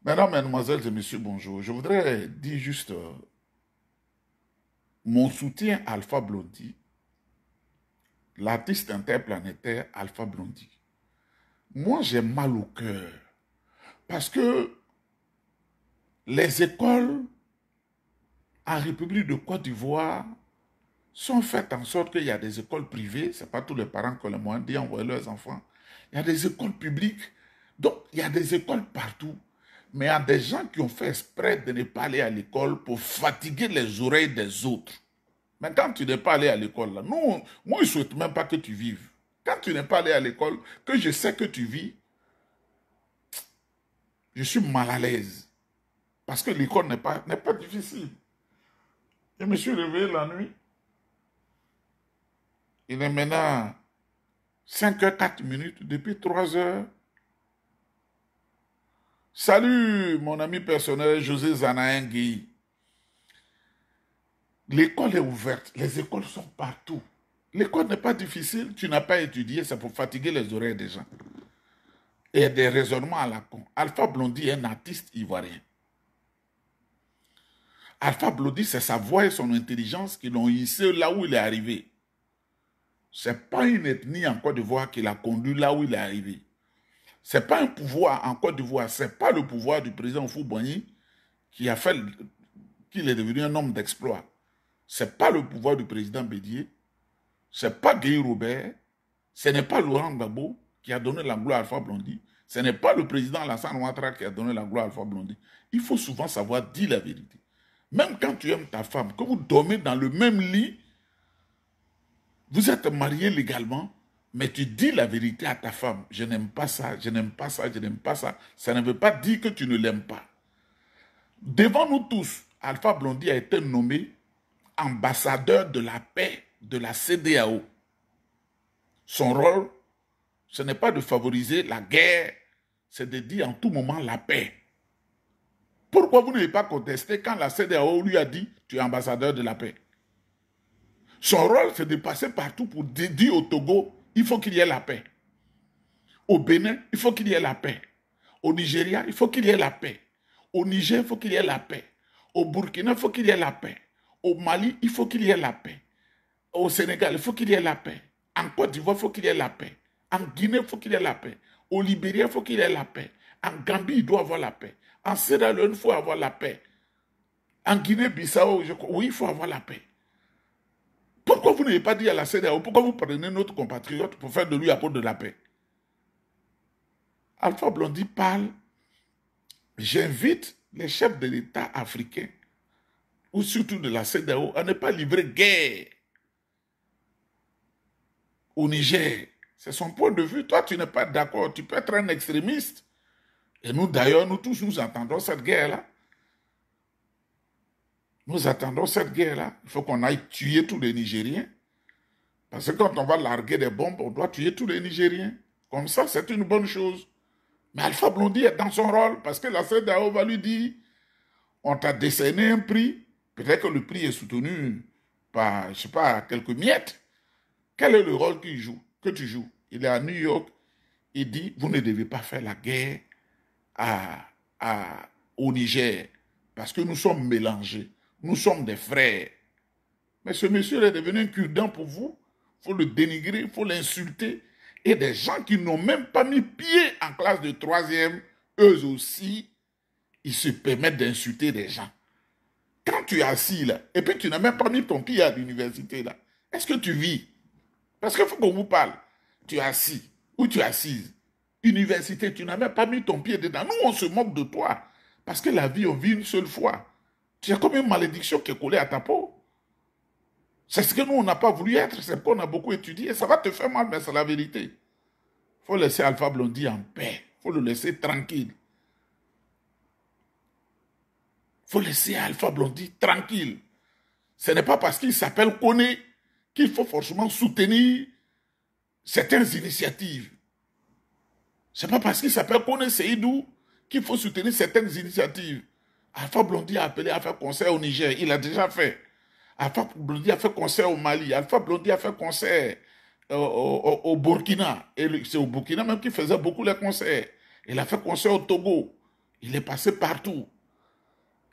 Mesdames, Mesdemoiselles et Messieurs, bonjour. Je voudrais dire juste mon soutien à Alpha Blondy, l'artiste interplanétaire Alpha Blondy. Moi, j'ai mal au cœur parce que les écoles en République de Côte d'Ivoire sont faites en sorte qu'il y a des écoles privées, ce n'est pas tous les parents qui ont les moyens d'envoyer leurs enfants. Il y a des écoles publiques, donc il y a des écoles partout. Mais il y a des gens qui ont fait exprès de ne pas aller à l'école pour fatiguer les oreilles des autres. Mais quand tu n'es pas allé à l'école, là, moi, je ne souhaite même pas que tu vives. Quand tu n'es pas allé à l'école, que je sais que tu vis, je suis mal à l'aise. Parce que l'école n'est pas difficile. Je me suis réveillé la nuit. Il est maintenant 5h04 depuis 3 heures. Salut, mon ami personnel José Zanaengui. L'école est ouverte, les écoles sont partout. L'école n'est pas difficile, tu n'as pas étudié, c'est pour fatiguer les oreilles des gens. Et des raisonnements à la con. Alpha Blondy est un artiste ivoirien. Alpha Blondy, c'est sa voix et son intelligence qui l'ont hissé là où il est arrivé. Ce n'est pas une ethnie en Côte d'Ivoire qui l'a conduit là où il est arrivé. Ce n'est pas un pouvoir en Côte d'Ivoire, ce n'est pas le pouvoir du président Houphouët-Boigny qui a fait qu'il est devenu un homme d'exploit. Ce n'est pas le pouvoir du président Bédier, ce n'est pas Guy Robert, ce n'est pas Laurent Gbagbo qui a donné la gloire à Alpha Blondy, ce n'est pas le président Alassane Ouattara qui a donné la gloire à Alpha Blondy. Il faut souvent savoir dire la vérité. Même quand tu aimes ta femme, que vous dormez dans le même lit, vous êtes mariés légalement, mais tu dis la vérité à ta femme. Je n'aime pas ça, je n'aime pas ça, je n'aime pas ça. Ça ne veut pas dire que tu ne l'aimes pas. Devant nous tous, Alpha Blondy a été nommé ambassadeur de la paix de la CEDEAO. Son rôle, ce n'est pas de favoriser la guerre, c'est de dire en tout moment la paix. Pourquoi vous n'avez pas contesté quand la CEDEAO lui a dit « tu es ambassadeur de la paix » Son rôle, c'est de passer partout pour dire au Togo « il faut qu'il y ait la paix ». Au Bénin, il faut qu'il y ait la paix. Au Nigeria, il faut qu'il y ait la paix. Au Niger, il faut qu'il y ait la paix. Au Burkina, il faut qu'il y ait la paix. Au Mali, il faut qu'il y ait la paix. Au Sénégal, il faut qu'il y ait la paix. En Côte d'Ivoire, il faut qu'il y ait la paix. En Guinée, il faut qu'il y ait la paix. Au Libéria, il faut qu'il y ait la paix. En Gambie, il doit avoir la paix. En Sierra Leone, il faut avoir la paix. En Guinée-Bissau, oui, il faut avoir la paix. Pourquoi vous n'avez pas dit à la CEDEAO, pourquoi vous prenez notre compatriote pour faire de lui apôtre de la paix? Alpha Blondy parle, j'invite les chefs de l'État africains, ou surtout de la CEDEAO, à ne pas livrer guerre au Niger. C'est son point de vue. Toi, tu n'es pas d'accord. Tu peux être un extrémiste. Et nous, d'ailleurs, nous tous, nous attendons cette guerre-là. Nous attendons cette guerre-là. Il faut qu'on aille tuer tous les Nigériens. Parce que quand on va larguer des bombes, on doit tuer tous les Nigériens. Comme ça, c'est une bonne chose. Mais Alpha Blondy est dans son rôle parce que la CEDEAO va lui dire on t'a décerné un prix. Peut-être que le prix est soutenu par, je ne sais pas, quelques miettes. Quel est le rôle qu'il joue, que tu joues? Il est à New York. Il dit vous ne devez pas faire la guerre au Niger parce que nous sommes mélangés. Nous sommes des frères. Mais ce monsieur est devenu un cure-dent pour vous. Il faut le dénigrer, il faut l'insulter. Et des gens qui n'ont même pas mis pied en classe de troisième, eux aussi, ils se permettent d'insulter des gens. Quand tu es assis là, et puis tu n'as même pas mis ton pied à l'université là, est-ce que tu vis? Parce qu'il faut qu'on vous parle. Tu es assis, ou tu es assise. Université, tu n'as même pas mis ton pied dedans. Nous, on se moque de toi. Parce que la vie, on vit une seule fois. Tu as comme une malédiction qui est collée à ta peau. C'est ce que nous, on n'a pas voulu être, c'est qu'on a beaucoup étudié. Ça va te faire mal, mais c'est la vérité. Il faut laisser Alpha Blondy en paix. Il faut le laisser tranquille. Il faut laisser Alpha Blondy tranquille. Ce n'est pas parce qu'il s'appelle Koné qu'il faut forcément soutenir certaines initiatives. Ce n'est pas parce qu'il s'appelle Koné Seydou qu'il faut soutenir certaines initiatives. Alpha Blondy a appelé à faire concert au Niger. Il a déjà fait. Alpha Blondy a fait concert au Mali. Alpha Blondy a fait concert au Burkina. Et c'est au Burkina même qu'il faisait beaucoup les concerts. Il a fait concert au Togo. Il est passé partout.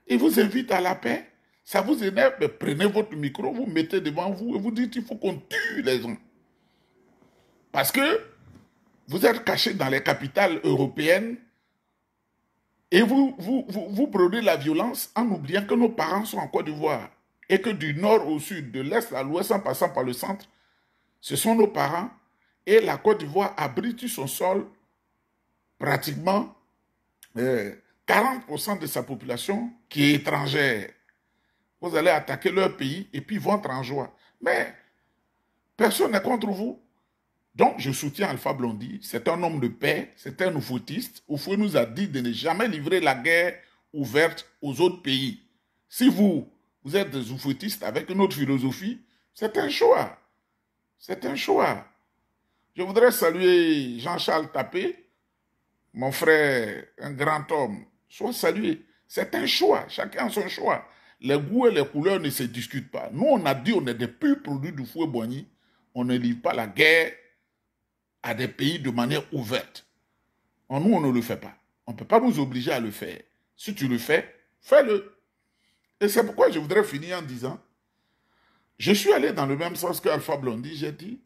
Il vous invite à la paix. Ça vous énerve, mais prenez votre micro, vous mettez devant vous et vous dites qu'il faut qu'on tue les gens. Parce que vous êtes cachés dans les capitales européennes et vous produisez la violence en oubliant que nos parents sont en Côte d'Ivoire et que du nord au sud, de l'est à l'ouest, en passant par le centre, ce sont nos parents et la Côte d'Ivoire abrite sur son sol pratiquement 40% de sa population qui est étrangère. Vous allez attaquer leur pays et puis ils vont être en joie. Mais personne n'est contre vous. Donc, je soutiens Alpha Blondy. C'est un homme de paix, c'est un oufotiste. Oufoué nous a dit de ne jamais livrer la guerre ouverte aux autres pays. Si vous êtes des oufoutistes avec une autre philosophie, c'est un choix. C'est un choix. Je voudrais saluer Jean-Charles Tapé, mon frère, un grand homme. Sois salué. C'est un choix. Chacun a son choix. Les goûts et les couleurs ne se discutent pas. Nous, on a dit on est des purs produits du fouet Boigny. On ne livre pas la guerre à des pays de manière ouverte. Nous, on ne le fait pas. On ne peut pas nous obliger à le faire. Si tu le fais, fais-le. Et c'est pourquoi je voudrais finir en disant, je suis allé dans le même sens que Alpha Blondy, j'ai dit,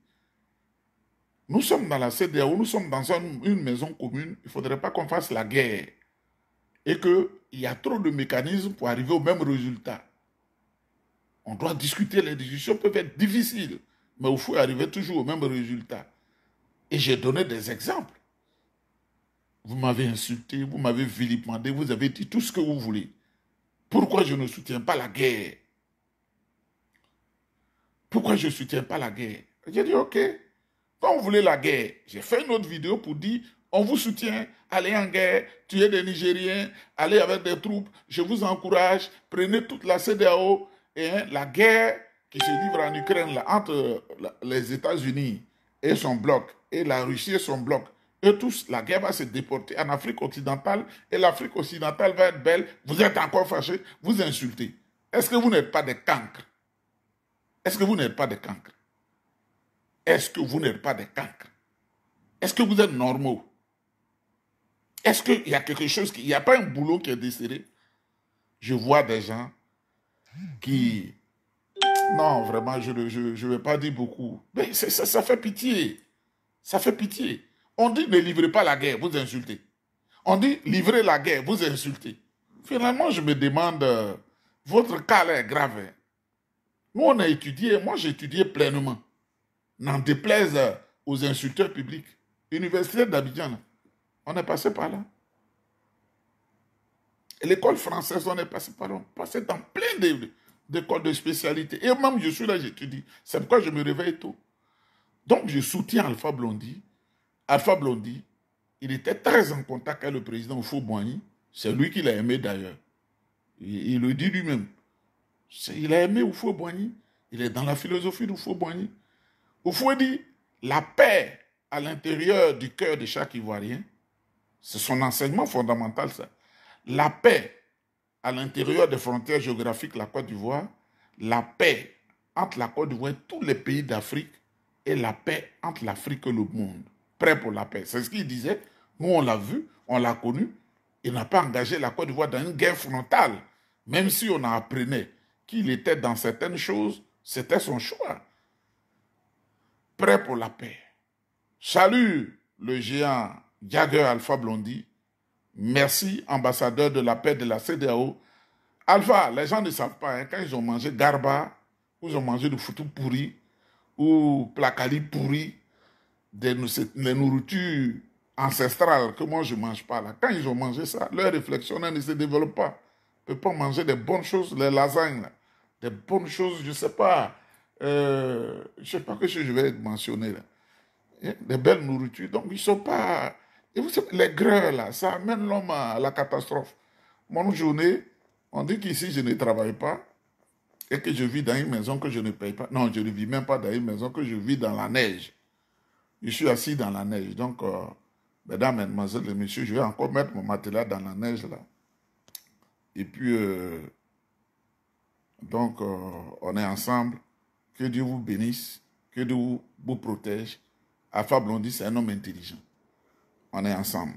nous sommes dans la CEDEAO, nous sommes dans une maison commune, il ne faudrait pas qu'on fasse la guerre. Et qu'il y a trop de mécanismes pour arriver au même résultat. On doit discuter, les discussions peuvent être difficiles, mais il faut arriver toujours au même résultat. Et j'ai donné des exemples. Vous m'avez insulté, vous m'avez vilipendé, vous avez dit tout ce que vous voulez. Pourquoi je ne soutiens pas la guerre? Pourquoi je ne soutiens pas la guerre? J'ai dit, ok, quand vous voulez la guerre, j'ai fait une autre vidéo pour dire, on vous soutient, allez en guerre, tuez des Nigériens, allez avec des troupes, je vous encourage, prenez toute la CEDEAO, et la guerre qui se livre en Ukraine là, entre les États-Unis et son bloc, et la Russie et son bloc, eux tous, la guerre va se déporter en Afrique occidentale, et l'Afrique occidentale va être belle, vous êtes encore fâchés, vous insultez. Est-ce que vous n'êtes pas des cancres? Est-ce que vous n'êtes pas des cancres? Est-ce que vous n'êtes pas des cancres? Est-ce que vous êtes normaux? Est-ce qu'il y a quelque chose, il n'y a pas un boulot qui est desserré? Je vois des gens qui... Non, vraiment, je ne vais pas dire beaucoup. Mais ça fait pitié. Ça fait pitié. On dit ne livrez pas la guerre, vous insultez. On dit livrez la guerre, vous insultez. Finalement, je me demande, votre cas là est grave. Hein? Nous, on a étudié, moi j'ai étudié pleinement. N'en déplaise aux insulteurs publics. Université d'Abidjan, on est passé par là. L'école française, on est passé par là. On est passé dans plein d'écoles de spécialité. Et même je suis là, j'étudie. C'est pourquoi je me réveille tôt. Donc, je soutiens Alpha Blondy. Alpha Blondy, il était très en contact avec le président Houphouët-Boigny. C'est lui qui l'a aimé d'ailleurs. Il le dit lui-même. Il a aimé Houphouët-Boigny. Il est dans la philosophie d'Houphouët-Boigny. Houphouët dit, la paix à l'intérieur du cœur de chaque Ivoirien, c'est son enseignement fondamental, ça. La paix à l'intérieur des frontières géographiques de la Côte d'Ivoire, la paix entre la Côte d'Ivoire et tous les pays d'Afrique, et la paix entre l'Afrique et le monde. Prêt pour la paix. C'est ce qu'il disait. Nous, on l'a vu, on l'a connu. Il n'a pas engagé la Côte d'Ivoire dans une guerre frontale. Même si on a appris qu'il était dans certaines choses, c'était son choix. Prêt pour la paix. Salut le géant Jagger Alpha Blondy. Merci, ambassadeur de la paix de la CEDEAO. Alpha, les gens ne savent pas, hein, quand ils ont mangé garba, ou ils ont mangé du foutou pourri, ou placali pourri, les nourritures ancestrales que moi je ne mange pas là. Quand ils ont mangé ça, leur réflexion ne se développe pas. Ils ne peuvent pas manger des bonnes choses, les lasagnes, là, des bonnes choses, je ne sais pas. Je ne sais pas ce que je vais mentionner là. Des belles nourritures. Donc ils ne sont pas... Et vous savez, les greurs là, ça amène l'homme à la catastrophe. Mon journée, on dit qu'ici je ne travaille pas et que je vis dans une maison que je ne paye pas. Non, je ne vis même pas dans une maison que je vis dans la neige. Je suis assis dans la neige. Donc, mesdames, mesdemoiselles et messieurs, je vais encore mettre mon matelas dans la neige là. Et puis, donc, on est ensemble. Que Dieu vous bénisse. Que Dieu vous protège. Alpha Blondy, c'est un homme intelligent. On est ensemble.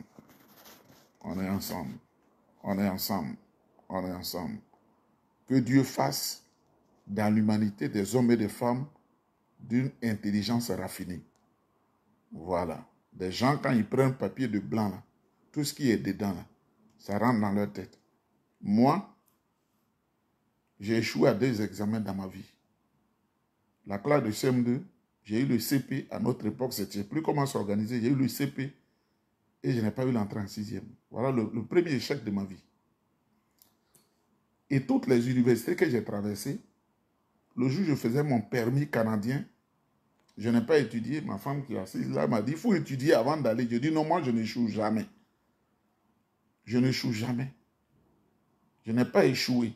On est ensemble. On est ensemble. On est ensemble. Que Dieu fasse dans l'humanité des hommes et des femmes d'une intelligence raffinée. Voilà. Des gens, quand ils prennent papier de blanc, là, tout ce qui est dedans, là, ça rentre dans leur tête. Moi, j'ai échoué à 2 examens dans ma vie. La classe de CM2, j'ai eu le CP. À notre époque, je ne sais plus comment s'organiser. J'ai eu le CP et je n'ai pas eu l'entrée en 6e. Voilà le premier échec de ma vie. Et toutes les universités que j'ai traversées, le jour où je faisais mon permis canadien, je n'ai pas étudié. Ma femme qui est assise là m'a dit, il faut étudier avant d'aller. Je dis, non, moi, je n'échoue jamais. Je n'échoue jamais. Je n'ai pas échoué.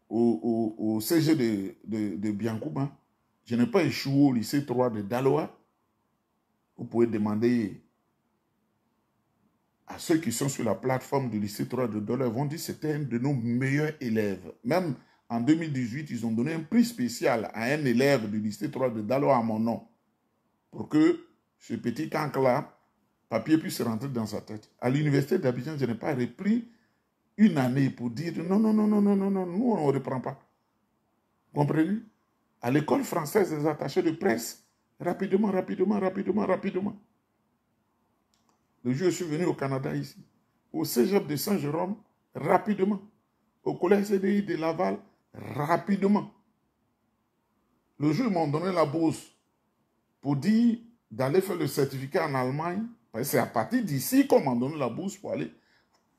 Au CG de Biancouba, je n'ai pas échoué au lycée 3 de Daloa. Vous pouvez demander à ceux qui sont sur la plateforme du lycée 3 de Daloa. Ils vont dire que c'était un de nos meilleurs élèves. Même en 2018, ils ont donné un prix spécial à un élève du lycée 3 de Daloa à mon nom. Pour que ce petit cancre-là, papier puisse rentrer dans sa tête. À l'université d'Abidjan, je n'ai pas repris une année pour dire non, non, non, non, non, non, non, nous on ne reprend pas. Comprenez? À l'école française des attachés de presse, rapidement. Le jour où je suis venu au Canada ici, au Cégep de Saint-Jérôme, rapidement. Au collège CDI de Laval, rapidement. Le jour où ils m'ont donné la bourse pour dire d'aller faire le certificat en Allemagne, c'est à partir d'ici qu'on m'a donné la bourse pour aller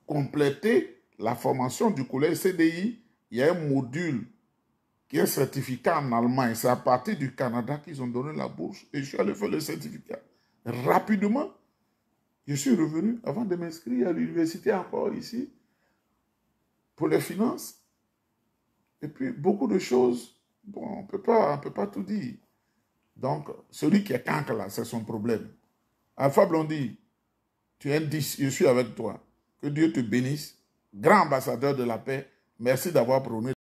compléter la formation du collège CDI. Il y a un module qui est un certificat en Allemagne. C'est à partir du Canada qu'ils ont donné la bourse et je suis allé faire le certificat. Rapidement, je suis revenu avant de m'inscrire à l'université encore ici pour les finances. Et puis, beaucoup de choses, bon, on ne peut pas tout dire. Donc, celui qui est cancre là, c'est son problème. Alpha Blondy, tu es un 10, je suis avec toi. Que Dieu te bénisse. Grand ambassadeur de la paix, merci d'avoir prôné